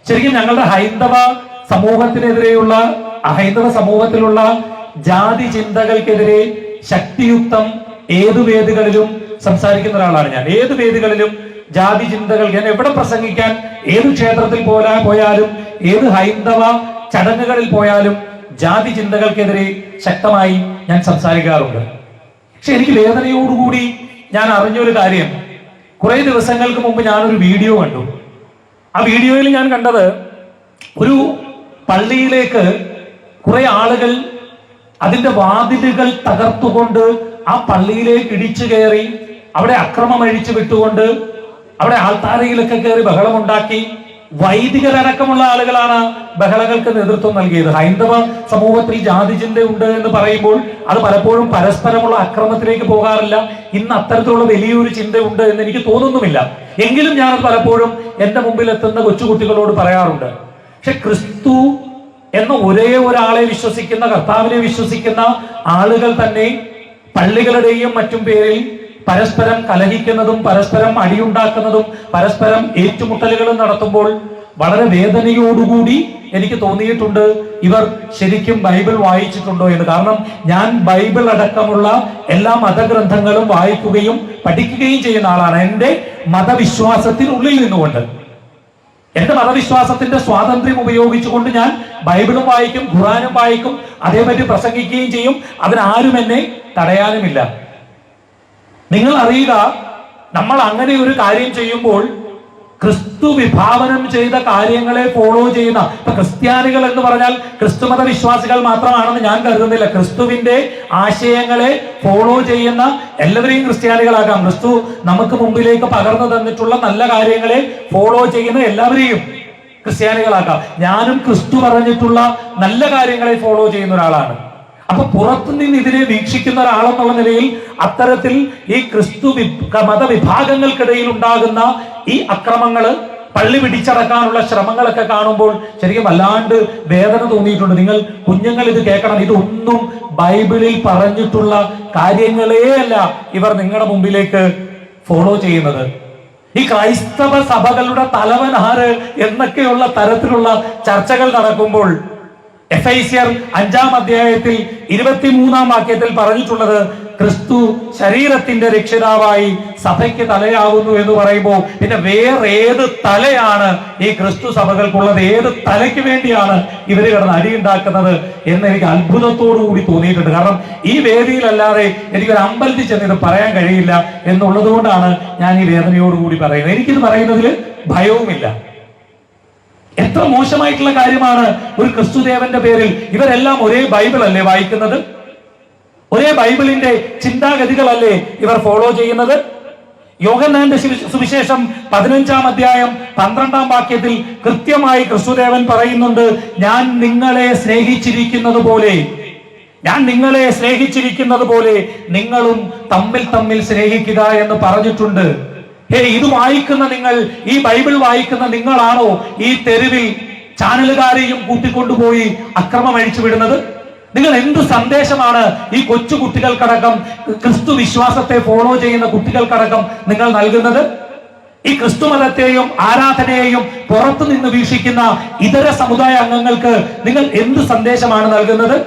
ശരിക്കും ഞങ്ങളുടെ ഹൈന്ദവ സമൂഹത്തിലുള്ള ജാതി ചിന്തകൾക്കെതിരെ ശക്തിയുക്തം ഏതു വേദികളിലും സംസാരിക്കുന്ന ഒരാളാണ് ഞാൻ. ഏത് വേദികളിലും ജാതി ചിന്തകൾ, ഞാൻ എവിടെ പ്രസംഗിക്കാൻ, ഏത് ക്ഷേത്രത്തിൽ പോയാലും, ഏത് ഹൈന്ദവ ചടങ്ങുകളിൽ പോയാലും ജാതി ചിന്തകൾക്കെതിരെ ശക്തമായി ഞാൻ സംസാരിക്കാറുണ്ട്. പക്ഷെ എനിക്ക് വേദനയോടുകൂടി ഞാൻ അറിഞ്ഞൊരു കാര്യം, കുറെ ദിവസങ്ങൾക്ക് മുമ്പ് ഞാനൊരു വീഡിയോ കണ്ടു. ആ വീഡിയോയിൽ ഞാൻ കണ്ടത്, ഒരു പള്ളിയിലേക്ക് കുറെ ആളുകൾ അതിന്റെ വാതിലുകൾ തകർത്തുകൊണ്ട് ആ പള്ളിയിലേക്ക് ഇടിച്ചു കയറി, അവിടെ അക്രമം അഴിച്ചു വിട്ടുകൊണ്ട് അവിടെ ആൾത്താരയിലൊക്കെ കയറി ബഹളമുണ്ടാക്കി. വൈദികരടക്കമുള്ള ആളുകളാണ് ബഹളങ്ങൾക്ക് നേതൃത്വം നൽകിയത്. ഹൈന്ദവ സമൂഹത്തിൽ ജാതി ചിന്തയുണ്ട് എന്ന് പറയുമ്പോൾ അത് പലപ്പോഴും പരസ്പരമുള്ള അക്രമത്തിലേക്ക് പോകാറില്ല. ഇന്ന് അത്തരത്തിലുള്ള വലിയൊരു ചിന്തയുണ്ട് എന്ന് എനിക്ക് തോന്നുന്നുമില്ല. എങ്കിലും ഞാൻ പലപ്പോഴും എന്റെ മുമ്പിൽ എത്തുന്ന കൊച്ചുകുട്ടികളോട് പറയാറുണ്ട്, പക്ഷെ ക്രിസ്തു എന്ന ഒരേ ഒരാളെ വിശ്വസിക്കുന്ന, കർത്താവിനെ വിശ്വസിക്കുന്ന ആളുകൾ തന്നെ പള്ളികളുടെയും മറ്റും പേരിൽ പരസ്പരം കലഹിക്കുന്നതും പരസ്പരം അടിയുണ്ടാക്കുന്നതും പരസ്പരം ഏറ്റുമുട്ടലുകളും നടത്തുമ്പോൾ വളരെ വേദനയോടുകൂടി എനിക്ക് തോന്നിയിട്ടുണ്ട്, ഇവർ ശരിക്കും ബൈബിൾ വായിച്ചിട്ടുണ്ടോ എന്ന്. കാരണം ഞാൻ ബൈബിൾ അടക്കമുള്ള എല്ലാ മതഗ്രന്ഥങ്ങളും വായിക്കുകയും പഠിക്കുകയും ചെയ്യുന്ന ആളാണ്. എൻ്റെ മതവിശ്വാസത്തിനുള്ളിൽ നിന്നുകൊണ്ട്, എന്റെ മതവിശ്വാസത്തിന്റെ സ്വാതന്ത്ര്യം ഉപയോഗിച്ചുകൊണ്ട് ഞാൻ ബൈബിളും വായിക്കും, ഖുറാനും വായിക്കും, അതേപറ്റി പ്രസംഗിക്കുകയും ചെയ്യും. അതിനാരും എന്നെ തടയാനുമില്ല. നിങ്ങൾ അറിയുക, നമ്മൾ അങ്ങനെ ഒരു കാര്യം ചെയ്യുമ്പോൾ ക്രിസ്തു വിഭാവനം ചെയ്ത കാര്യങ്ങളെ ഫോളോ ചെയ്യുന്ന, ഇപ്പൊ ക്രിസ്ത്യാനികൾ എന്ന് പറഞ്ഞാൽ ക്രിസ്തുമത വിശ്വാസികൾ മാത്രമാണെന്ന് ഞാൻ കരുതുന്നില്ല. ക്രിസ്തുവിന്റെ ആശയങ്ങളെ ഫോളോ ചെയ്യുന്ന എല്ലാവരെയും ക്രിസ്ത്യാനികളാക്കാം. ക്രിസ്തു നമുക്ക് മുമ്പിലേക്ക് പകർന്നു തന്നിട്ടുള്ള നല്ല കാര്യങ്ങളെ ഫോളോ ചെയ്യുന്ന എല്ലാവരെയും ക്രിസ്ത്യാനികളാക്കാം. ഞാനും ക്രിസ്തു പറഞ്ഞിട്ടുള്ള നല്ല കാര്യങ്ങളെ ഫോളോ ചെയ്യുന്ന ഒരാളാണ്. അപ്പൊ പുറത്തുനിന്ന് ഇതിനെ വീക്ഷിക്കുന്ന ഒരാളെന്നുള്ള നിലയിൽ അത്തരത്തിൽ ഈ ക്രിസ്തു മതവിഭാഗങ്ങൾക്കിടയിൽ ഉണ്ടാകുന്ന ഈ അക്രമങ്ങള്, പള്ളി പിടിച്ചടക്കാനുള്ള ശ്രമങ്ങളൊക്കെ കാണുമ്പോൾ ശരിക്കും വല്ലാണ്ട് വേദന തോന്നിയിട്ടുണ്ട്. കുഞ്ഞുങ്ങൾ ഇത് കേൾക്കണം. ഇതൊന്നും ബൈബിളിൽ പറഞ്ഞിട്ടുള്ള കാര്യങ്ങളേ അല്ല ഇവർ നിങ്ങളുടെ മുമ്പിലേക്ക് ഫോളോ ചെയ്യുന്നത്. ഈ ക്രൈസ്തവ സഭകളുടെ തലവൻ ആര് എന്നൊക്കെയുള്ള തരത്തിലുള്ള ചർച്ചകൾ നടക്കുമ്പോൾ എഫേസ്യർ 5-ാം അധ്യായത്തിൽ 23-ാം വാക്യത്തിൽ പറഞ്ഞിട്ടുള്ളത്, ക്രിസ്തു ശരീരത്തിന്റെ രക്ഷിതാവായി സഭയ്ക്ക് തലയാകുന്നു എന്ന് പറയുമ്പോൾ പിന്നെ വേറെ ഏത് തലയാണ് ഈ ക്രിസ്തു സഭകൾക്കുള്ളത്? ഏത് തലയ്ക്ക് വേണ്ടിയാണ് ഇവര് കിടന്ന് അടിയുണ്ടാക്കുന്നത് എന്ന് എനിക്ക് അത്ഭുതത്തോടു കൂടി തോന്നിയിട്ടുണ്ട്. കാരണം ഈ വേദിയിലല്ലാതെ എനിക്കൊരു അമ്പലത്തിൽ ചെന്ന് ഇത് പറയാൻ കഴിയില്ല എന്നുള്ളത് കൊണ്ടാണ് ഞാൻ ഈ വേദനയോടുകൂടി പറയുന്നത്. എനിക്കിത് പറയുന്നതിൽ ഭയവുമില്ല. എത്ര മോശമായിട്ടുള്ള കാര്യമാണ് ഒരു ക്രിസ്തുദേവന്റെ പേരിൽ. ഇവരെല്ലാം ഒരേ ബൈബിൾ അല്ലേ വായിക്കുന്നത്? ഒരേ ബൈബിളിന്റെ ചിന്താഗതികളല്ലേ ഇവർ ഫോളോ ചെയ്യുന്നത്? യോഹന്നാന്റെ സുവിശേഷം 15-ാം അധ്യായം 12-ാം വാക്യത്തിൽ കൃത്യമായി ക്രിസ്തുദേവൻ പറയുന്നുണ്ട്, ഞാൻ നിങ്ങളെ സ്നേഹിച്ചിരിക്കുന്നത് പോലെ നിങ്ങളും തമ്മിൽ സ്നേഹിക്കുക എന്ന് പറഞ്ഞിട്ടുണ്ട്. ഇത് വായിക്കുന്ന നിങ്ങൾ, ഈ ബൈബിൾ വായിക്കുന്ന നിങ്ങളാണോ ഈ തെരുവിൽ ചാനലുകാരെയും കൂട്ടിക്കൊണ്ടുപോയി അക്രമം അഴിച്ചു വിടുന്നത്? നിങ്ങൾ എന്ത് സന്ദേശമാണ് ഈ കൊച്ചു കുട്ടികൾക്കടക്കം, ക്രിസ്തു വിശ്വാസത്തെ ഫോളോ ചെയ്യുന്ന കുട്ടികൾക്കടക്കം നിങ്ങൾ നൽകുന്നത്? ഈ ക്രിസ്തു മതത്തെയും ആരാധനയെയും പുറത്തു നിന്ന് വീക്ഷിക്കുന്ന ഇതര സമുദായ അംഗങ്ങൾക്ക് നിങ്ങൾ എന്ത് സന്ദേശമാണ് നൽകുന്നത്?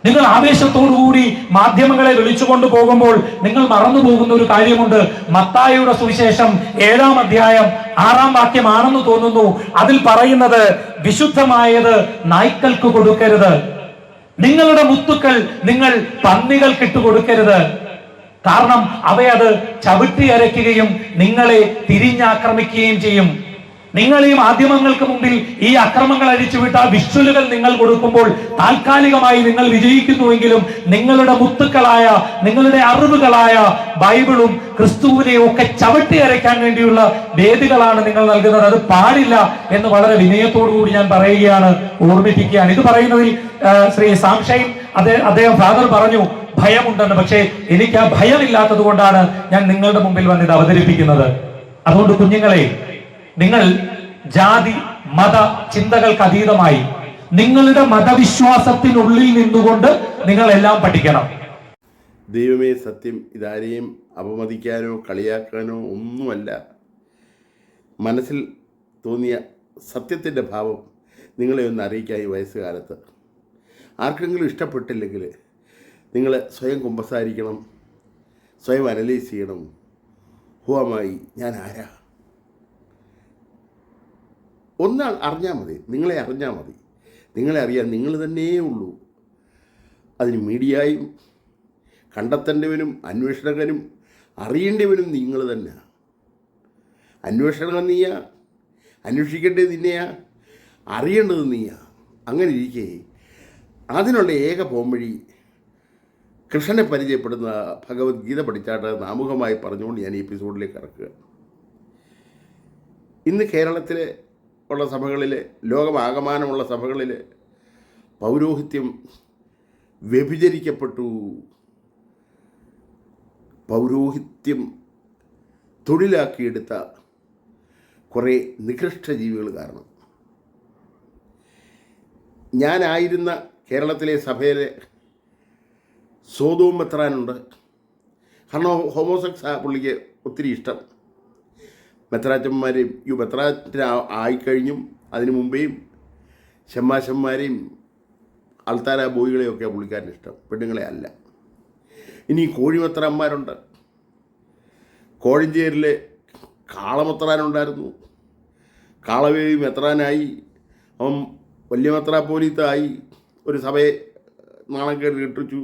നിങ്ങൾ ആവേശത്തോടുകൂടി മാധ്യമങ്ങളെ വിളിച്ചുകൊണ്ട് പോകുമ്പോൾ നിങ്ങൾ മറന്നു പോകുന്ന ഒരു കാര്യമുണ്ട്. മത്തായിയുടെ സുവിശേഷം 7-ാം അധ്യായം 6-ാം വാക്യമാണെന്ന് തോന്നുന്നു. അതിൽ പറയുന്നത്, വിശുദ്ധമായത് നായ്ക്കൾക്ക് കൊടുക്കരുത്, നിങ്ങളുടെ മുത്തുക്കൾ നിങ്ങൾ പന്നികൾക്ക് ഇട്ടുകൊടുക്കരുത്, കാരണം അവയത് ചവിട്ടി അരയ്ക്കുകയും നിങ്ങളെ തിരിഞ്ഞാക്രമിക്കുകയും ചെയ്യും. നിങ്ങൾ ഈ മാധ്യമങ്ങൾക്ക് മുമ്പിൽ ഈ അക്രമങ്ങൾ അഴിച്ചുവിട്ട വിഷ്വലുകൾ നിങ്ങൾ കൊടുക്കുമ്പോൾ താൽക്കാലികമായി നിങ്ങൾ വിജയിക്കുന്നുവെങ്കിലും നിങ്ങളുടെ മുത്തുക്കളായ, നിങ്ങളുടെ അറിവുകളായ ബൈബിളും ക്രിസ്തുവിനെയും ഒക്കെ ചവിട്ടി അരയ്ക്കാൻ വേണ്ടിയുള്ള വേദികളാണ് നിങ്ങൾ നൽകുന്നത്. അത് പാടില്ല എന്ന് വളരെ വിനയത്തോടു കൂടി ഞാൻ പറയുകയാണ്, ഓർമ്മിപ്പിക്കുകയാണ്. ഇത് പറയുന്നതിൽ ശ്രീ സാംശൈൻ അദ്ദേഹം ഫാദർ പറഞ്ഞു ഭയമുണ്ടെന്ന്. പക്ഷേ എനിക്ക് ആ ഭയമില്ലാത്തത് കൊണ്ടാണ് ഞാൻ നിങ്ങളുടെ മുമ്പിൽ വന്ന് ഇത് അവതരിപ്പിക്കുന്നത്. അതുകൊണ്ട് കുഞ്ഞുങ്ങളെ, നിങ്ങൾ ജാതി മത ചിന്തകൾക്ക് അതീതമായി നിങ്ങളുടെ മതവിശ്വാസത്തിനുള്ളിൽ നിന്നുകൊണ്ട് നിങ്ങൾ എല്ലാം പഠിക്കണം. ദൈവമേ സത്യം, ഇതാരെയും അപമതിക്കാനോ കളിയാക്കാനോ ഒന്നുമല്ല. മനസ്സിൽ തോന്നിയ സത്യത്തിൻ്റെ ഭാവം നിങ്ങളെ ഒന്ന് അറിയിക്കാം. ഈ വയസ്സുകാലത്ത് ആർക്കെങ്കിലും ഇഷ്ടപ്പെട്ടില്ലെങ്കിൽ നിങ്ങൾ സ്വയം കുമ്പസാരിക്കണം, സ്വയം അനലൈസ് ചെയ്യണം. ഹുവമായി, ഞാൻ ആരാ? ഒന്നാൾ അറിഞ്ഞാൽ മതി, നിങ്ങളെ അറിഞ്ഞാൽ മതി. നിങ്ങളെ അറിയാൻ നിങ്ങൾ തന്നെയേ ഉള്ളൂ. അതിന് മീഡിയയും കണ്ടെത്തേണ്ടവനും അന്വേഷകനും അറിയേണ്ടവനും നിങ്ങൾ തന്നെ. അന്വേഷണം നീയാ, അന്വേഷിക്കേണ്ടത് നിന്നെയാ, അറിയേണ്ടത് നീയാ. അങ്ങനെ ഇരിക്കെ അതിനുള്ള ഏക പോംവഴി കൃഷ്ണനെ പരിചയപ്പെടുന്ന ഭഗവത്ഗീത പഠിച്ചാട്ട് നാമുഖമായി പറഞ്ഞുകൊണ്ട് ഞാൻ ഈ എപ്പിസോഡിലേക്ക് ഇറക്കുക. ഇന്ന് കേരളത്തിലെ ഉള്ള സഭകളിൽ, ലോകമാകമാനമുള്ള സഭകളിൽ പൗരോഹിത്യം വ്യഭിചരിക്കപ്പെട്ടു. പൗരോഹിത്യം തൊഴിലാക്കിയെടുത്ത കുറേ നികൃഷ്ട ജീവികൾ കാരണം. ഞാനായിരുന്ന കേരളത്തിലെ സഭയിലെ സോതോം മെത്രാനുണ്ട്. കാരണം ഹോമോസെക്സ് പുള്ളിക്ക് ഒത്തിരി ഇഷ്ടം. മെത്രാച്ചന്മാരെയും ഈ മെത്രാറ്റ ആയിക്കഴിഞ്ഞും അതിനു മുമ്പേയും ഷമ്മാശന്മാരെയും അൾത്താര ബോയികളെയൊക്കെ പുള്ളിക്കാരന് ഇഷ്ടം, പെണ്ണുങ്ങളെ അല്ല. ഇനി കോഴിമെത്രാന്മാരുണ്ട്. കോഴഞ്ചേരിൽ കാളമെത്രാനുണ്ടായിരുന്നു. കാളവേലി മെത്രാനായി, അവൻ വലിയ മെത്രാപ്പോലീത്തായി. ഒരു സഭയെ നാണക്കേട് കെട്ടിച്ചു.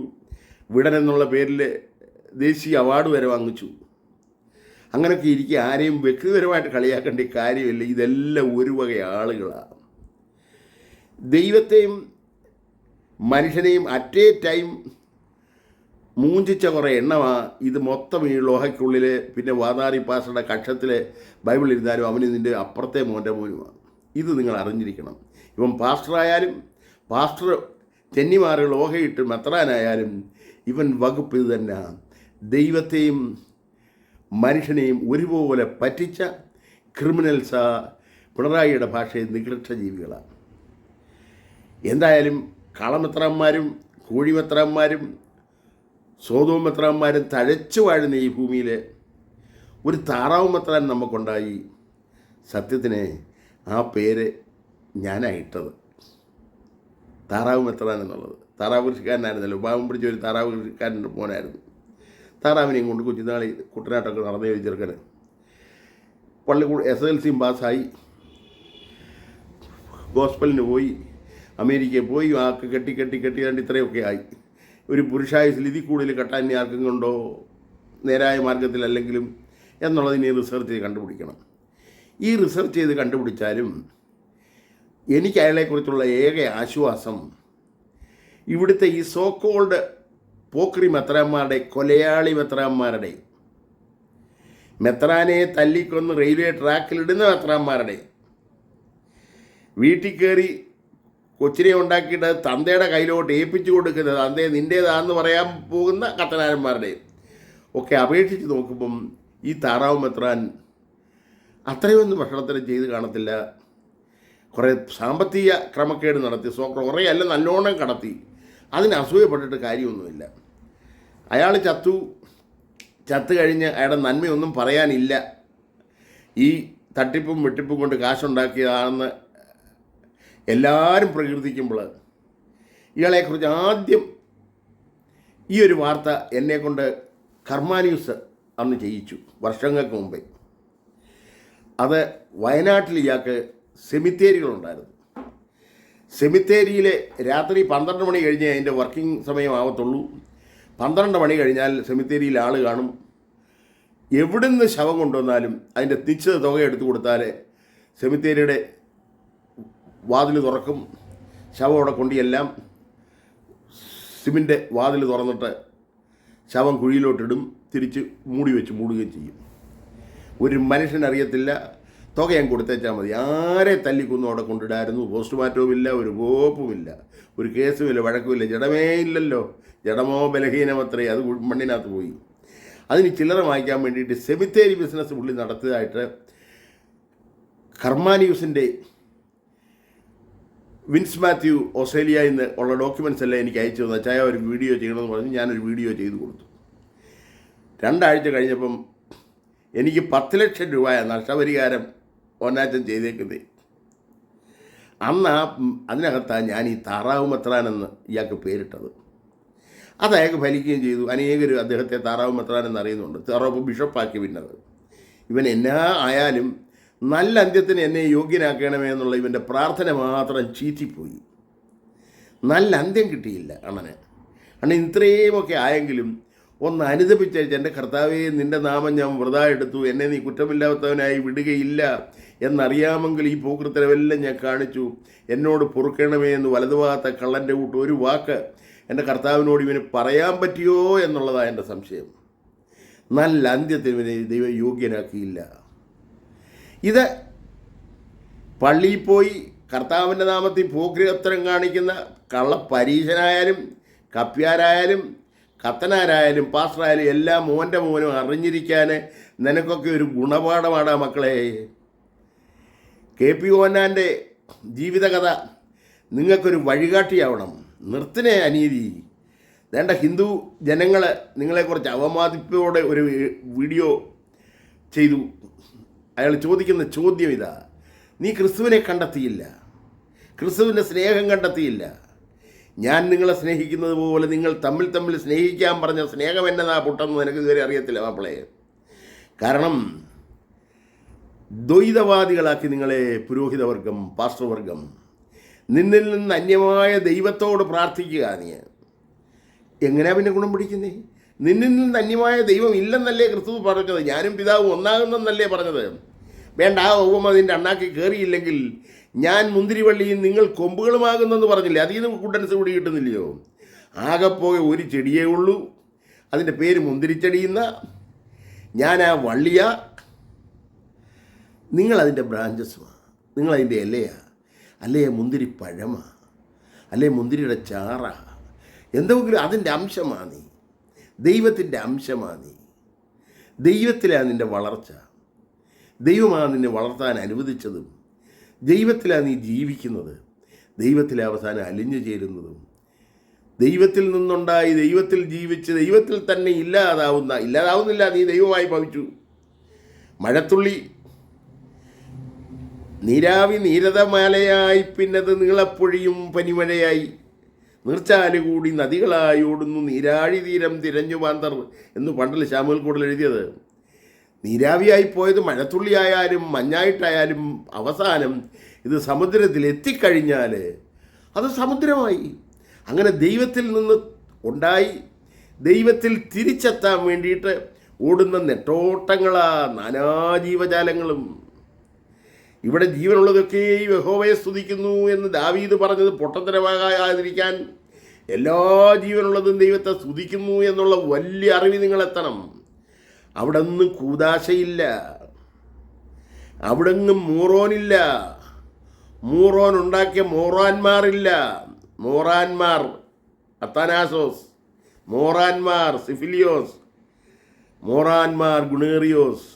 വിടൻ എന്നുള്ള പേരിൽ ദേശീയ അവാർഡ് വരെ വാങ്ങിച്ചു. അങ്ങനെയൊക്കെ ഇരിക്കുക. ആരെയും വ്യക്തിപരമായിട്ട് കളിയാക്കേണ്ട കാര്യമില്ല. ഇതെല്ലാം ഒരു വക ആളുകളാണ്. ദൈവത്തെയും മനുഷ്യനെയും അറ്റ് എ ടൈം മൂഞ്ചിച്ച കുറേ എണ്ണമാണ് ഇത് മൊത്തം. ഈ ലോഹയ്ക്കുള്ളിൽ പിന്നെ വാതാറി പാസ്റ്ററുടെ കക്ഷത്തിൽ ബൈബിൾ ഇരുന്നാലും അവന് ഇതിൻ്റെ അപ്പുറത്തെ മോൻ്റെ മോനുമാണ്. ഇത് നിങ്ങൾ അറിഞ്ഞിരിക്കണം. ഇവൻ പാസ്റ്ററായാലും പാസ്റ്റർ ചെന്നിമാറി ലോഹയിട്ട് മെത്രാനായാലും ഇവൻ വകുപ്പ് ഇത് തന്നെ. ദൈവത്തെയും മനുഷ്യനെയും ഒരുപോലെ പറ്റിച്ച ക്രിമിനൽസാ പിണറായിയുടെ ഭാഷയിൽ നികൃഷ്ട ജീവികളാണ്. എന്തായാലും കളമെത്രാന്മാരും കോഴിമെത്രാന്മാരും സോതോം മെത്രാന്മാരും തഴച്ചു വാഴുന്ന ഈ ഭൂമിയിൽ ഒരു താറാവ് മെത്രാൻ നമുക്കുണ്ടായി. സത്യത്തിന് ആ പേര് ഞാനായിട്ടത്, താറാവ് മെത്രാൻ എന്നുള്ളത്. താറാവ് കൃഷിക്കാരനായിരുന്നല്ലോ, പാവം പിടിച്ച ഒരു താറാവ് കൃഷിക്കാരൻ്റെ മോനായിരുന്നു. താറാവിനെയും കൊണ്ട് കുഞ്ഞുനാളി കുട്ടനാട്ടൊക്കെ നടന്നു ചെറുക്കന് പള്ളി SSLC പാസ്സായി, ഗോസ്പലിന് പോയി, അമേരിക്കയിൽ പോയി, ആൾക്ക് കെട്ടി കെട്ടി കെട്ടി കണ്ട് ഇത്രയൊക്കെ ആയി. ഒരു പുരുഷായുസിൽ ഇതിൽ കൂടുതൽ കെട്ടാൻ ഇനി ആർക്കും കൊണ്ടോ നേരായ മാർഗത്തിലല്ലെങ്കിലും എന്നുള്ളത് ഇനി റിസർച്ച് ചെയ്ത് കണ്ടുപിടിക്കണം. ഈ റിസർച്ച് ചെയ്ത് കണ്ടുപിടിച്ചാലും എനിക്ക് അയാളെക്കുറിച്ചുള്ള ഏക ആശ്വാസം ഇവിടുത്തെ ഈ സോക്കോൾഡ് പോക്രി മെത്രാന്മാരുടെ, കൊലയാളി മെത്രാന്മാരുടെ, മെത്രാനെ തല്ലിക്കൊന്ന് റെയിൽവേ ട്രാക്കിലിടുന്ന മെത്രാന്മാരുടെ, വീട്ടിൽ കയറി കൊച്ചിനെ ഉണ്ടാക്കിയിട്ട് തന്തയുടെ കയ്യിലോട്ട് ഏൽപ്പിച്ചു കൊടുക്കുന്നത്, തന്തയെ നിൻ്റേതാണെന്ന് പറയാൻ പോകുന്ന കത്തനാരന്മാരുടെ ഒക്കെ അപേക്ഷിച്ച് നോക്കുമ്പം ഈ താറാവ് മെത്രാൻ അത്രയൊന്നും ഭക്ഷണത്തിന് ചെയ്ത് കാണത്തില്ല. കുറേ സാമ്പത്തിക ക്രമക്കേട് നടത്തി, കുറേ അല്ല നല്ലോണം കടത്തി. അതിന് അസൂയപ്പെട്ടിട്ട് കാര്യമൊന്നുമില്ല. അയാൾ ചത്തു കഴിഞ്ഞ് അയാളുടെ നന്മയൊന്നും പറയാനില്ല. ഈ തട്ടിപ്പും വെട്ടിപ്പും കൊണ്ട് കാശുണ്ടാക്കിയതാണെന്ന് എല്ലാവരും പ്രകീർത്തിക്കുമ്പോൾ ഇയാളെക്കുറിച്ച് ആദ്യം ഈ ഒരു വാർത്ത എന്നെക്കൊണ്ട് കർമ്മ ന്യൂസ് അന്ന് ചെയ്യിച്ചു, വർഷങ്ങൾക്ക് മുമ്പേ. അത് വയനാട്ടിൽ ഇയാൾക്ക് സെമിത്തേരികളുണ്ടായിരുന്നു. സെമിത്തേരിയിൽ രാത്രി 12 മണി കഴിഞ്ഞ് അതിൻ്റെ വർക്കിംഗ് സമയമാവത്തുള്ളൂ. 12 മണി കഴിഞ്ഞാൽ സെമിത്തേരിയിൽ ആൾ കാണും. എവിടുന്ന് ശവം കൊണ്ടുവന്നാലും അതിൻ്റെ നിശ്ചിത തുക എടുത്തു കൊടുത്താൽ സെമിത്തേരിയുടെ വാതിൽ തുറക്കും. ശവം അവിടെ കൊണ്ടിയെല്ലാം സിമിൻ്റെ വാതിൽ തുറന്നിട്ട് ശവം കുഴിയിലോട്ടിടും, തിരിച്ച് മൂടുകയും ചെയ്യും. ഒരു മനുഷ്യനറിയത്തില്ല. തുക ഞാൻ കൊടുത്തേച്ചാൽ മതി. ആരെ തല്ലിക്കൊന്നും അവിടെ കൊണ്ടിടായിരുന്നു. പോസ്റ്റ്മോർട്ടവുമില്ല, ഒരു കോപ്പുമില്ല, ഒരു കേസുമില്ല, വഴക്കുമില്ല. ജഡമേ ഇല്ലല്ലോ. ജഡമോ ബലഹീനമത്രേ, അത് മണ്ണിനകത്ത് പോയി. അതിന് ചില്ലറ വാങ്ങിക്കാൻ വേണ്ടിയിട്ട് സെമിത്തേരി ബിസിനസ് പുള്ളി നടത്തിയതായിട്ട് കർമ്മ ന്യൂസിൻ്റെ വിൻസ് മാത്യു ഓസ്ട്രേലിയയിൽ നിന്ന് ഉള്ള ഡോക്യുമെൻറ്റ്സ് എല്ലാം എനിക്ക് അയച്ചു തന്നു. ചായ ഒരു വീഡിയോ ചെയ്യണമെന്ന് പറഞ്ഞ് ഞാനൊരു വീഡിയോ ചെയ്ത് കൊടുത്തു. 2 ആഴ്ച കഴിഞ്ഞപ്പം എനിക്ക് 10 ലക്ഷം രൂപ നഷ്ടപരിഹാരം ഒന്നാറ്റം ചെയ്തേക്കുന്നത്. അതിനകത്താണ് ഞാൻ ഈ താറാവ് മെത്രാനെന്ന് ഇയാൾക്ക് പേരിട്ടത്. അത് അയാൾക്ക് ഫലിക്കുകയും ചെയ്തു. അനേകർ അദ്ദേഹത്തെ താറാവ് മെത്രാനെന്ന് അറിയുന്നുണ്ട്. താറാവ് ബിഷപ്പാക്കി പിന്നത്. ഇവൻ എന്നാ ആയാലും നല്ല അന്ത്യത്തിന് എന്നെ യോഗ്യനാക്കണമേ എന്നുള്ള ഇവൻ്റെ പ്രാർത്ഥന മാത്രം ചീറ്റിപ്പോയി. നല്ല അന്ത്യം കിട്ടിയില്ല അണ്ണന്. അണ്ണൻ ഇത്രയുമൊക്കെ ആയെങ്കിലും ഒന്ന് അനുദപിച്ചയച്ച്, എൻ്റെ കർത്താവേ, നിൻ്റെ നാമം ഞാൻ വൃഥാ എടുത്തു, എന്നെ നീ കുറ്റമില്ലാത്തവനായി വിടുകയില്ല എന്നറിയാമെങ്കിൽ ഈ പോക്കൃത്തരവെല്ലാം ഞാൻ കാണിച്ചു, എന്നോട് പൊറുക്കണമേ എന്ന് വലതുഭാഗത്തെ കള്ളൻ്റെ കൂട്ട് ഒരു വാക്ക് എൻ്റെ കർത്താവിനോട് ഇവന് പറയാൻ പറ്റിയോ എന്നുള്ളതാണ് എൻ്റെ സംശയം. നല്ല അന്ത്യത്തിന് ഇവനെ ദൈവം യോഗ്യനാക്കിയില്ല. ഇത് പള്ളിയിൽ പോയി കർത്താവിൻ്റെ നാമത്തിൽ പോക്രിയത്തരം കാണിക്കുന്ന പരീശനായാലും കപ്പ്യാരായാലും കത്തനാരായാലും പാസ്റ്ററായാലും എല്ലാം മോൻ്റെ മോനും അറിഞ്ഞിരിക്കാൻ നിനക്കൊക്കെ ഒരു ഗുണപാഠമാണ് മക്കളെ. KP ഓന്നാൻ്റെ ജീവിതകഥ നിങ്ങൾക്കൊരു വഴികാട്ടിയാവണം. നിർത്തിനെ അനീതി. വേണ്ട ഹിന്ദു ജനങ്ങൾ നിങ്ങളെക്കുറിച്ച് അവമാനിപ്പോടെ ഒരു വീഡിയോ ചെയ്തു. അയാൾ ചോദിക്കുന്ന ചോദ്യം ഇതാ: നീ ക്രിസ്തുവിനെ കണ്ടെത്തിയില്ല, ക്രിസ്തുവിൻ്റെ സ്നേഹം കണ്ടെത്തിയില്ല. ഞാൻ നിങ്ങളെ സ്നേഹിക്കുന്നത് പോലെ നിങ്ങൾ തമ്മിൽ സ്നേഹിക്കാൻ പറഞ്ഞ സ്നേഹം എന്നതാ പൊട്ടെന്ന് എനിക്ക് ഇതുവരെ അറിയത്തില്ല മാപ്പിളെ. കാരണം ദ്വൈതവാദികളാക്കി നിങ്ങളെ പുരോഹിതവർഗം, പാസ്റ്റർവർഗം. നിന്നിൽ നിന്ന് അന്യമായ ദൈവത്തോട് പ്രാർത്ഥിക്കുക. നീ എങ്ങനെയാ പിന്നെ ഗുണം പിടിക്കുന്നേ? നിന്നിൽ നിന്ന് അന്യമായ ദൈവം ഇല്ലെന്നല്ലേ ക്രിസ്തു പറഞ്ഞത്? ഞാനും പിതാവും ഒന്നാകുന്നെന്നല്ലേ പറഞ്ഞത്? വേണ്ട, ആ ഉപമ അതിൻ്റെ അണ്ണാക്കി കയറിയില്ലെങ്കിൽ ഞാൻ മുന്തിരിവള്ളിയും നിങ്ങൾ കൊമ്പുകളുമാകുന്നെന്ന് പറഞ്ഞില്ലേ? അതിൽ നിന്ന് കുട്ടൻസ് കൂടി കിട്ടുന്നില്ലയോ? ആകെപ്പോകെ ഒരു ചെടിയേ ഉള്ളൂ, അതിൻ്റെ പേര് മുന്തിരിച്ചെടിയുന്ന. ഞാൻ ആ വള്ളിയാ, നിങ്ങളതിൻ്റെ ബ്രാഞ്ചസുമാണ്, നിങ്ങളതിൻ്റെ ഇലയാ, അല്ലേ മുന്തിരി പഴമാ, അല്ലേ മുന്തിരിയുടെ ചാറാ, എന്തെങ്കിലും അതിൻ്റെ അംശമാണ് നീ. ദൈവത്തിൻ്റെ അംശമാണ് നീ. ദൈവത്തിലാണ് നിൻ്റെ വളർച്ച. ദൈവമാണ് നിന്നെ വളർത്താൻ അനുവദിച്ചതും. ദൈവത്തിലാണ് നീ ജീവിക്കുന്നത്. ദൈവത്തിലെ അവസാനം അലിഞ്ഞു ചേരുന്നതും. ദൈവത്തിൽ നിന്നുണ്ടായി ദൈവത്തിൽ ജീവിച്ച് ദൈവത്തിൽ തന്നെ ഇല്ലാതാവുന്നില്ല, നീ ദൈവമായി ഭവിച്ചു. മഴത്തുള്ളി നീരാവി നീരതമാലയായി, പിന്നത് നീളപ്പൊഴിയും പനിമഴയായി, നീർച്ചാലുകൂടി നദികളായി ഓടുന്നു നീരാഴി തീരം തിരഞ്ഞു പാന്തർ എന്ന് പണ്ടിൽ ശാമുൽ കൂടുതൽ എഴുതിയത്. നീരാവിയായി പോയത് മഴത്തുള്ളിയായാലും മഞ്ഞായിട്ടായാലും അവസാനം ഇത് സമുദ്രത്തിൽ എത്തിക്കഴിഞ്ഞാൽ അത് സമുദ്രമായി. അങ്ങനെ ദൈവത്തിൽ നിന്ന് ഉണ്ടായി ദൈവത്തിൽ തിരിച്ചെത്താൻ വേണ്ടിയിട്ട് ഓടുന്ന നെട്ടോട്ടങ്ങളാ നാനാജീവജാലങ്ങളും. ഇവിടെ ജീവനുള്ളതൊക്കെ യഹോവയെ സ്തുതിക്കുന്നു എന്ന് ദാവീദ് പറഞ്ഞത് പൊട്ടത്തരമാകാതിരിക്കാൻ എല്ലാ ജീവനുള്ളതും ദൈവത്തെ സ്തുതിക്കുന്നു എന്നുള്ള വലിയ അറിവ് നിങ്ങളെത്തണം. അവിടെ ഒന്നും കൂദാശയില്ല, അവിടെ ഒന്നും മൂറോനില്ല, മൂറോൻ ഉണ്ടാക്കിയ മോറാന്മാരില്ല. മോറാന്മാർ അത്താനാസോസ്, മോറാന്മാർ സിഫിലിയോസ്, മോറാന്മാർ ഗുണേറിയോസ്,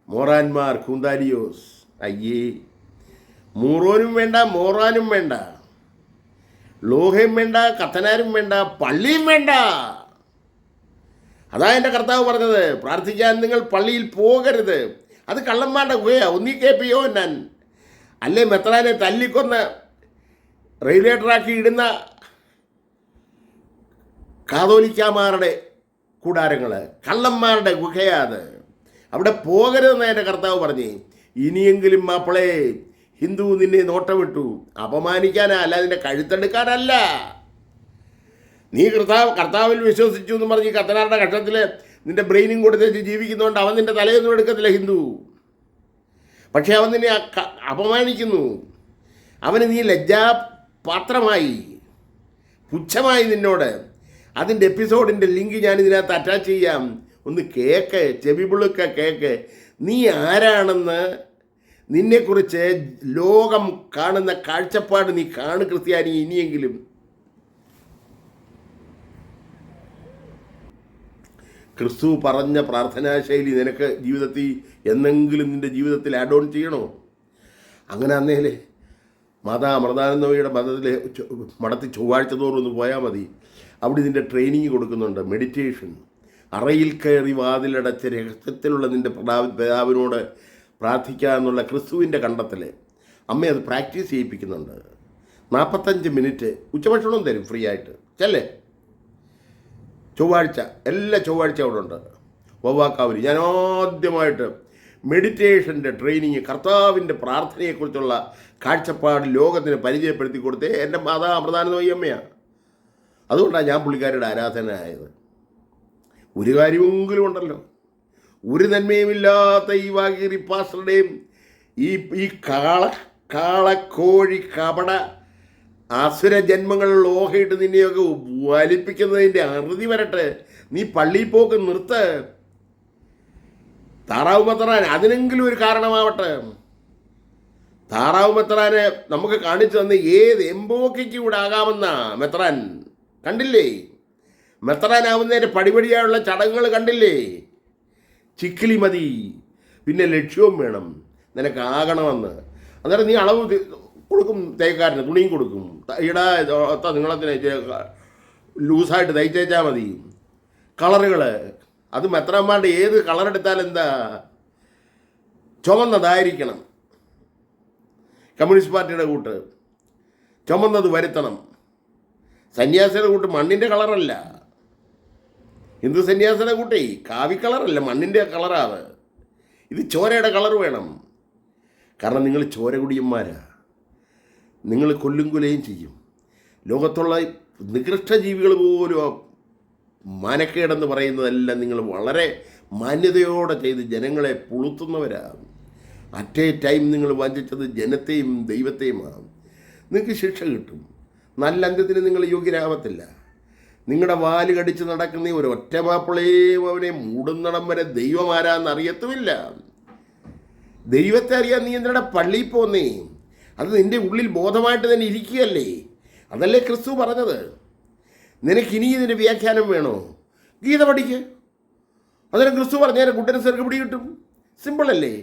മോറാന്മാർ കൂന്താരിയോസ്. അയ്യേ, മൂറോനും വേണ്ട, മോറാനും വേണ്ട, ലോഹയും വേണ്ട, കത്തനാരും വേണ്ട, പള്ളിയും വേണ്ട. അതാ എൻ്റെ കർത്താവ് പറഞ്ഞത്, പ്രാർത്ഥിക്കാൻ നിങ്ങൾ പള്ളിയിൽ പോകരുത്. അത് കള്ളന്മാരുടെ ഗുഹയാ. ഒന്നീ KP ഓന്നാൻ, അല്ലേ മെത്രാനെ തല്ലിക്കൊന്ന് റെയിൽവേ ട്രാക്കി ഇടുന്ന കാതോലിക്കാമാരുടെ കൂടാരങ്ങൾ, കള്ളന്മാരുടെ ഗുഹയാ അത്. അവിടെ പോകരുതെന്ന് എൻ്റെ കർത്താവ് പറഞ്ഞേ. ഇനിയെങ്കിലും മാപ്പിളെ, ഹിന്ദു നിന്നെ നോട്ടമിട്ടു അപമാനിക്കാനാ, അല്ല അതിൻ്റെ കഴുത്തെടുക്കാനല്ല. നീ കർത്താവിൽ വിശ്വസിച്ചു എന്ന് പറഞ്ഞ് കത്തനാരുടെ കഷ്ടത്തിൽ നിന്റെ ബ്രെയിനും കൊടുത്തേച്ച് ജീവിക്കുന്നതുകൊണ്ട് അവൻ നിന്റെ തലയൊന്നും എടുക്കത്തില്ല ഹിന്ദു. പക്ഷേ അവൻ നിന്നെ അപമാനിക്കുന്നു. അവന് നീ ലജ്ജാപാത്രമായി, പുച്ഛമായി നിന്നോട്. അതിൻ്റെ എപ്പിസോഡിൻ്റെ ലിങ്ക് ഞാൻ ഇതിനകത്ത് അറ്റാച്ച് ചെയ്യാം. ഒന്ന് കേക്ക്, ചെവിപുളുക്ക കേക്ക്. നീ ആരാണെന്ന്, നിന്നെക്കുറിച്ച് ലോകം കാണുന്ന കാഴ്ചപ്പാട് നീ കാണു ക്രിസ്ത്യാനി. ഇനിയെങ്കിലും ക്രിസ്തു പറഞ്ഞ പ്രാർത്ഥനാശൈലി നിനക്ക് ജീവിതത്തിൽ എന്നെങ്കിലും നിൻ്റെ ജീവിതത്തിൽ ആഡ് ഓൺ ചെയ്യണോ? അങ്ങനെ അന്നേലേ മാതാ അമൃതാനന്ദമയുടെ മഠത്തിൽ ചൊവ്വാഴ്ച തോറും ഒന്ന് പോയാൽ മതി. അവിടെ നിൻ്റെ ട്രെയിനിങ് കൊടുക്കുന്നുണ്ട്. മെഡിറ്റേഷൻ, അറയിൽ കയറി വാതിലടച്ച് രഹസ്യത്തിലുള്ള നിൻ്റെ പിതാവിനോട് പ്രാർത്ഥിക്കുക എന്നുള്ള ക്രിസ്തുവിൻ്റെ കണ്ടെത്തൽ. അമ്മ അത് പ്രാക്ടീസ് ചെയ്യിപ്പിക്കുന്നുണ്ട്. 45 മിനിറ്റ് ഉച്ചഭക്ഷണവും തരും ഫ്രീ ആയിട്ട്. ചെല്ലേ, ചൊവ്വാഴ്ച എല്ലാ ചൊവ്വാഴ്ച അവിടെ ഉണ്ട് വവ്വാക്കാവിൽ. ഞാൻ ആദ്യമായിട്ട് മെഡിറ്റേഷൻ്റെ ട്രെയിനിങ്, കർത്താവിൻ്റെ പ്രാർത്ഥനയെക്കുറിച്ചുള്ള കാഴ്ചപ്പാട് ലോകത്തിന് പരിചയപ്പെടുത്തി കൊടുത്തേ എൻ്റെ മാതാ അമൃതാനന്ദമയി അമ്മയാണ്. അതുകൊണ്ടാണ് ഞാൻ പുള്ളിക്കാരുടെ ആരാധനയായത്. ഒരു കാര്യമെങ്കിലും ഉണ്ടല്ലോ, ഒരു നന്മയുമില്ലാത്ത ഈ വാഗീറി പാസ്റ്ററുടെയും ഈ കാളക്കോഴി കപട അസുര ജന്മങ്ങൾ ലോഹയിട്ട് നിന്നെയൊക്കെ വലിപ്പിക്കുന്നതിൻ്റെ അറുതി വരട്ടെ. നീ പള്ളിയിൽ പോക്ക് നിർത്ത്. താറാവ് മെത്രാൻ അതിനെങ്കിലും ഒരു കാരണമാവട്ടെ. താറാവ് മെത്രാനെ നമുക്ക് കാണിച്ചു തന്ന് ഏത് എംബോക്കയ്ക്ക് കൂടെ ആകാമെന്ന മെത്രാൻ കണ്ടില്ലേ? മെത്രാനാവുന്നതിൻ്റെ പടിപടിയായുള്ള ചടങ്ങുകൾ കണ്ടില്ലേ? ചിക്കിലി മതി, പിന്നെ ലക്ഷ്യവും വേണം നിനക്കാകണമെന്ന്. അന്നേരം നീ അളവ് കൊടുക്കും, തയ്യക്കാരന് തുണിയും കൊടുക്കും. ഇടാ നിങ്ങളത്തിന് ലൂസായിട്ട് തയ്ച്ചേച്ചാൽ മതി. കളറുകൾ അത് മെത്രാന്മാരുടെ ഏത് കളറെടുത്താൽ എന്താ, ചുമന്നതായിരിക്കണം. കമ്മ്യൂണിസ്റ്റ് പാർട്ടിയുടെ കൂട്ട് ചുമന്നത് വരുത്തണം. സന്യാസിയുടെ കൂട്ട് മണ്ണിൻ്റെ കളറല്ല. ഹിന്ദു സന്യാസിയുടെ കൂട്ടേ കാവി കളറല്ല, മണ്ണിൻ്റെ കളറാണ്. ഇത് ചോരയുടെ കളർ വേണം. കാരണം നിങ്ങൾ ചോരകുടിയന്മാരാ. നിങ്ങൾ കൊല്ലും കൊലയും ചെയ്യും. ലോകത്തുള്ള നികൃഷ്ട ജീവികൾ പോലും മാനക്കേടെന്ന് പറയുന്നതെല്ലാം നിങ്ങൾ വളരെ മാന്യതയോടെ ചെയ്ത് ജനങ്ങളെ പുളുത്തുന്നവരാണ്. അറ്റ് എ ടൈം നിങ്ങൾ വഞ്ചിച്ചത് ജനത്തെയും ദൈവത്തെയുമാണ്. നിങ്ങൾക്ക് ശിക്ഷ കിട്ടും. നല്ല അന്ത്യത്തിന് നിങ്ങൾ യോഗ്യരാകത്തില്ല. നിങ്ങളുടെ വാല് കടിച്ച് നടക്കുന്ന ഒരു ഒറ്റ മാപ്പിളയും അവനെ മൂടുന്നിടം വരെ ദൈവം ആരാന്ന് അറിയത്തുമില്ല. ദൈവത്തെ അറിയാൻ നീ എന്തിനാ പള്ളിയിൽ പോന്നേ? അത് നിൻ്റെ ഉള്ളിൽ ബോധമായിട്ട് തന്നെ ഇരിക്കുകയല്ലേ? അതല്ലേ ക്രിസ്തു പറഞ്ഞത്? നിനക്കിനി ഇതിൻ്റെ വ്യാഖ്യാനം വേണോ? ഗീത പഠിക്ക്. അന്നേരം ക്രിസ്തു പറഞ്ഞാൽ കുട്ടന് ചെറുക്ക് കിട്ടും. സിമ്പിളല്ലേ?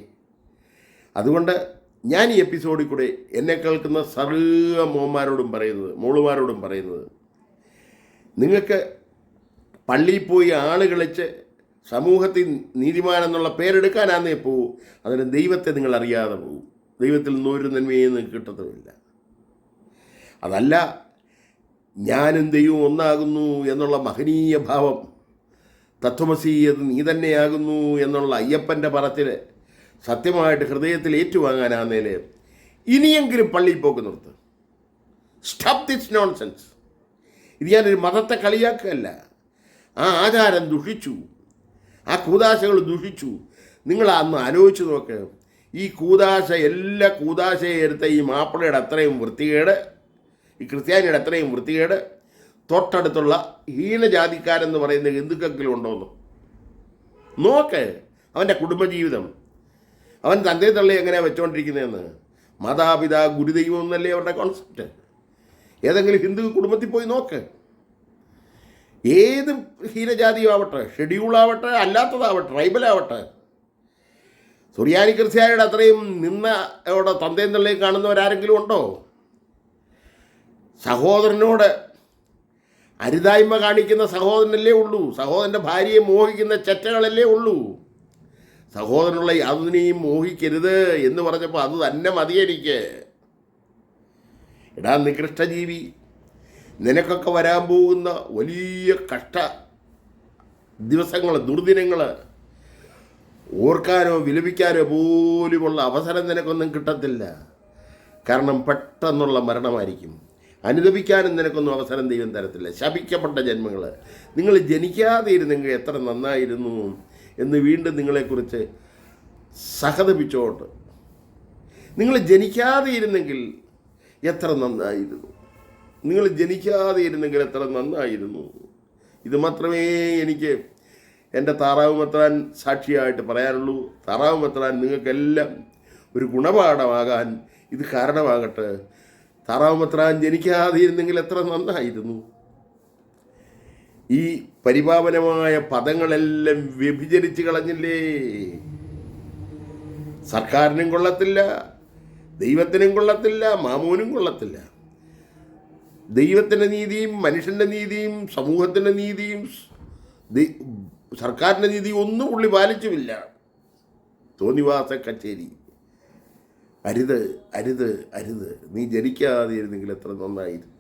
അതുകൊണ്ട് ഞാൻ ഈ എപ്പിസോഡിൽ കൂടെ എന്നെ കേൾക്കുന്ന സർവ്വ മോന്മാരോടും പറയുന്നത്, മോളുമാരോടും പറയുന്നത്, നിങ്ങൾക്ക് പള്ളിയിൽ പോയി ആള് കളിച്ച് സമൂഹത്തിൽ നീതിമാനെന്നുള്ള പേരെടുക്കാനാന്നേ പോവും. അതിന് ദൈവത്തെ നിങ്ങൾ അറിയാതെ പോവും. ദൈവത്തിൽ നിന്നൊരു നന്മയും നിങ്ങൾക്ക് കിട്ടത്തുമില്ല. അതല്ല, ഞാനും ദൈവവും ഒന്നാകുന്നു എന്നുള്ള മഹനീയ ഭാവം, തത്വമസി അത് നീ തന്നെയാകുന്നു എന്നുള്ള അയ്യപ്പൻ്റെ പറച്ചിൽ സത്യമായിട്ട് ഹൃദയത്തിൽ ഏറ്റുവാങ്ങാനാന്നേൽ ഇനിയെങ്കിലും പള്ളിയിൽ പോക്ക് നിർത്ത്. Stop this nonsense. ഇത് ഞാനൊരു മതത്തെ കളിയാക്കുകയല്ല. ആ ആചാരം ദുഷിച്ചു, ആ കൂദാശകൾ ദുഷിച്ചു. നിങ്ങൾ അന്ന് ആലോചിച്ച് നോക്ക്. ഈ കൂദാശ, എല്ലാ കൂദാശയെ എടുത്ത ഈ മാപ്പിളയുടെ അത്രയും വൃത്തികേട്, ഈ ക്രിസ്ത്യാനിയുടെ അത്രയും വൃത്തികേട് തൊട്ടടുത്തുള്ള ഹീനജാതിക്കാരെന്ന് പറയുന്ന ഹിന്ദുക്കളെങ്കിലും ഉണ്ടോന്ന് നോക്ക്. അവൻ്റെ കുടുംബജീവിതം, അവൻ തന്തേ തള്ളി എങ്ങനെയാണ് വെച്ചുകൊണ്ടിരിക്കുന്നതെന്ന്. മാതാപിതാ ഗുരുദൈവം എന്നല്ലേ അവരുടെ കോൺസെപ്റ്റ്. ഏതെങ്കിലും ഹിന്ദു കുടുംബത്തിൽ പോയി നോക്ക്. ഏത് ഹീനജാതിയാവട്ടെ, ഷെഡ്യൂളാവട്ടെ, അല്ലാത്തതാവട്ടെ, ട്രൈബലാവട്ടെ, സുറിയാനി ക്രിസ്ത്യാനിയുടെ അത്രയും അവിടെ തന്തയും തള്ളയും കാണുന്നവരാരെങ്കിലും ഉണ്ടോ? സഹോദരനോട് അരുതായ്മ കാണിക്കുന്ന സഹോദരനല്ലേ ഉള്ളൂ. സഹോദരൻ്റെ ഭാര്യയെ മോഹിക്കുന്ന ചെറ്റകളല്ലേ ഉള്ളൂ. സഹോദരനുള്ള യാതൊന്നിനെയും മോഹിക്കരുത് എന്ന് പറഞ്ഞപ്പോൾ അത് തന്നെ മതി എനിക്ക്. എടാ നികൃഷ്ടജീവി, നിനക്കൊക്കെ വരാൻ പോകുന്ന വലിയ കഷ്ട ദിവസങ്ങൾ, ദുർദിനങ്ങൾ ഓർക്കാനോ വിലപിക്കാനോ പോലുമുള്ള അവസരം നിനക്കൊന്നും കിട്ടത്തില്ല. കാരണം പെട്ടെന്നുള്ള മരണമായിരിക്കും. അനുദപിക്കാനും നിനക്കൊന്നും അവസരം ദൈവം തരത്തില്ല. ശപിക്കപ്പെട്ട ജന്മങ്ങൾ. നിങ്ങൾ ജനിക്കാതെ ഇരുന്നെങ്കിൽ എത്ര നന്നായിരുന്നു എന്ന് വീണ്ടും നിങ്ങളെക്കുറിച്ച് സഹതപിച്ചോട്ട്. നിങ്ങൾ ജനിക്കാതെ ഇരുന്നെങ്കിൽ എത്ര നന്നായിരുന്നു, നിങ്ങൾ ജനിക്കാതെ ഇരുന്നെങ്കിൽ എത്ര നന്നായിരുന്നു. ഇത് മാത്രമേ എനിക്ക് എൻ്റെ താറാവ് മെത്രാൻ സാക്ഷിയായിട്ട് പറയാനുള്ളൂ. താറാവ് മെത്രാൻ നിങ്ങൾക്കെല്ലാം ഒരു ഗുണപാഠമാകാൻ ഇത് കാരണമാകട്ടെ. താറാവ് മെത്രാൻ ജനിക്കാതെ ഇരുന്നെങ്കിൽ എത്ര നന്നായിരുന്നു. ഈ പരിപാവനമായ പദങ്ങളെല്ലാം വ്യഭിചരിച്ച് കളഞ്ഞില്ലേ? സർക്കാരിനും കൊള്ളത്തില്ല, ദൈവത്തിനും കൊള്ളത്തില്ല, മാമൂനും കൊള്ളത്തില്ല. ദൈവത്തിൻ്റെ നീതിയും മനുഷ്യൻ്റെ നീതിയും സമൂഹത്തിൻ്റെ നീതിയും സർക്കാരിൻ്റെ നീതിയും ഒന്നും പുള്ളി പാലിച്ചുമില്ല. തോന്നിവാസ കച്ചേരി. അരുത് അരുത് അരുത്, നീ ജനിക്കാതെ ഇരുന്നെങ്കിൽ എത്ര നന്നായിരുന്നു.